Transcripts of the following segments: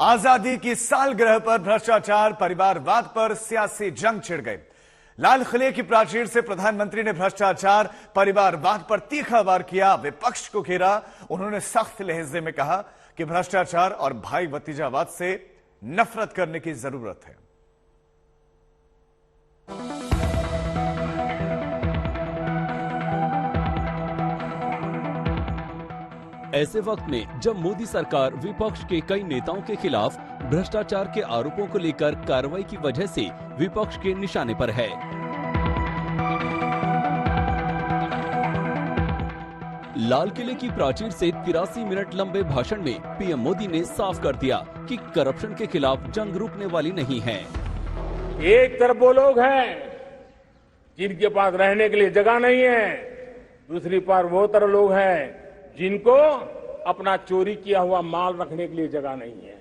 आजादी की सालगिरह पर भ्रष्टाचार परिवारवाद पर सियासी जंग छिड़ गई। लाल किले की प्राचीर से प्रधानमंत्री ने भ्रष्टाचार परिवारवाद पर तीखा वार किया, विपक्ष को घेरा। उन्होंने सख्त लहजे में कहा कि भ्रष्टाचार और भाई भतीजावाद से नफरत करने की जरूरत है। ऐसे वक्त में जब मोदी सरकार विपक्ष के कई नेताओं के खिलाफ भ्रष्टाचार के आरोपों को लेकर कार्रवाई की वजह से विपक्ष के निशाने पर है। लाल किले की प्राचीर से 83 मिनट लंबे भाषण में पीएम मोदी ने साफ कर दिया कि करप्शन के खिलाफ जंग रुकने वाली नहीं है। एक तरफ वो लोग हैं जिनके पास रहने के लिए जगह नहीं है, दूसरी तरफ वो तरह लोग हैं जिनको अपना चोरी किया हुआ माल रखने के लिए जगह नहीं है।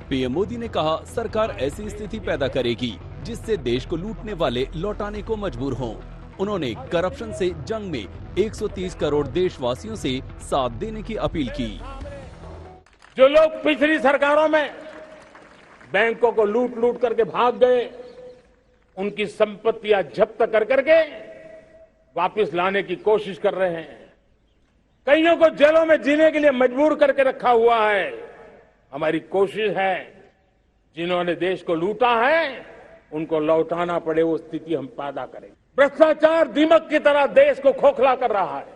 पीएम मोदी ने कहा, सरकार ऐसी स्थिति पैदा करेगी जिससे देश को लूटने वाले लौटाने को मजबूर हों। उन्होंने करप्शन से जंग में 130 करोड़ देशवासियों से साथ देने की अपील की। जो लोग पिछली सरकारों में बैंकों को लूट लूट करके भाग गए, उनकी संपत्तियां जब्त कर करके वापस लाने की कोशिश कर रहे हैं। कईयों को जेलों में जीने के लिए मजबूर करके रखा हुआ है। हमारी कोशिश है जिन्होंने देश को लूटा है उनको लौटाना पड़े, वो स्थिति हम पैदा करें। भ्रष्टाचार दीमक की तरह देश को खोखला कर रहा है।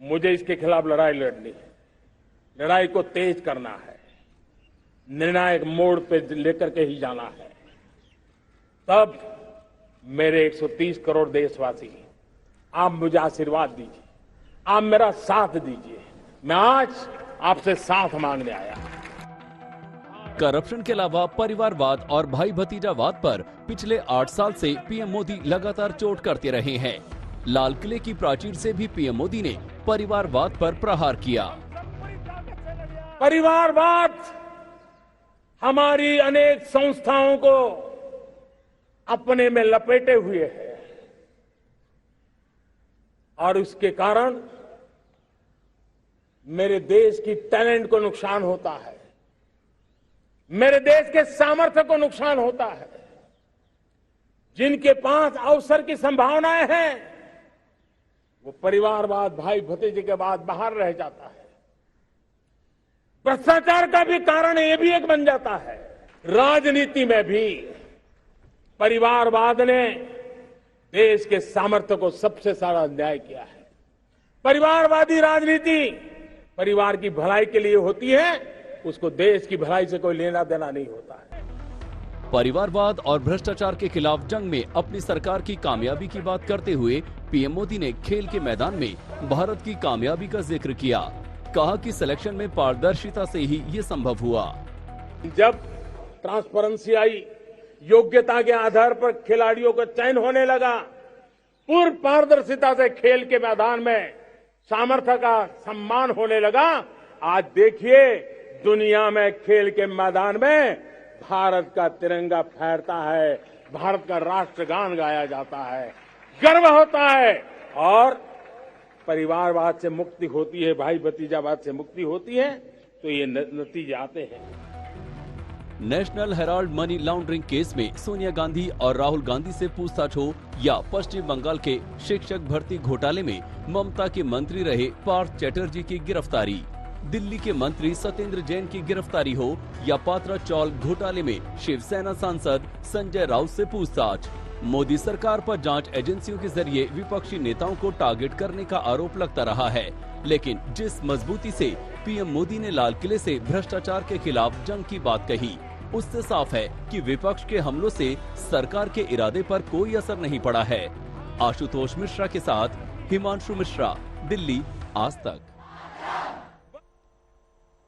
मुझे इसके खिलाफ लड़ाई लड़नी है, लड़ाई को तेज करना है, निर्णायक मोड़ पे लेकर के ही जाना है। तब मेरे 130 करोड़ देशवासी, आप मुझे आशीर्वाद दीजिए, आप मेरा साथ दीजिए। मैं आज आपसे साथ मांगने आया। करप्शन के अलावा परिवारवाद और भाई भतीजावाद पर पिछले 8 साल से पीएम मोदी लगातार चोट करते रहे हैं। लाल किले की प्राचीर से भी पीएम मोदी ने परिवारवाद पर प्रहार किया। परिवारवाद हमारी अनेक संस्थाओं को अपने में लपेटे हुए है और इसके कारण मेरे देश की टैलेंट को नुकसान होता है, मेरे देश के सामर्थ्य को नुकसान होता है। जिनके पास अवसर की संभावनाएं हैं वो परिवारवाद, भाई भतीजे के बाद बाहर रह जाता है। भ्रष्टाचार का भी कारण ये भी एक बन जाता है। राजनीति में भी परिवारवाद ने देश के सामर्थ्य को सबसे सारा अन्याय किया है। परिवारवादी राजनीति परिवार की भलाई के लिए होती है, उसको देश की भलाई से कोई लेना देना नहीं होता है। परिवारवाद और भ्रष्टाचार के खिलाफ जंग में अपनी सरकार की कामयाबी की बात करते हुए पीएम मोदी ने खेल के मैदान में भारत की कामयाबी का जिक्र किया। कहा कि सिलेक्शन में पारदर्शिता से ही ये संभव हुआ। जब ट्रांसपेरेंसी आई, योग्यता के आधार पर खिलाड़ियों का चयन होने लगा, पूर्ण पारदर्शिता से खेल के मैदान में सामर्थ्य का सम्मान होने लगा। आज देखिए दुनिया में खेल के मैदान में भारत का तिरंगा फहरता है, भारत का राष्ट्रगान गाया जाता है, गर्व होता है और परिवारवाद से मुक्ति होती है, भाई भतीजावाद से मुक्ति होती है, तो ये नतीजे आते हैं। National Herald money laundering case में सोनिया गांधी और राहुल गांधी से पूछताछ हो या पश्चिम बंगाल के शिक्षक भर्ती घोटाले में ममता के मंत्री रहे पार्थ चैटर्जी की गिरफ्तारी, दिल्ली के मंत्री सत्येंद्र जैन की गिरफ्तारी हो या पात्रा चौल घोटाले में शिवसेना सांसद संजय राउत से पूछताछ, मोदी सरकार पर जांच एजेंसियों के जरिए विपक्षी नेताओं को टारगेट करने का आरोप लगता रहा है। लेकिन जिस मजबूती से पीएम मोदी ने लाल किले से भ्रष्टाचार के खिलाफ जंग की बात कही, उससे साफ है कि विपक्ष के हमलों से सरकार के इरादे पर कोई असर नहीं पड़ा है। आशुतोष मिश्रा के साथ हिमांशु मिश्रा, दिल्ली, आज तक।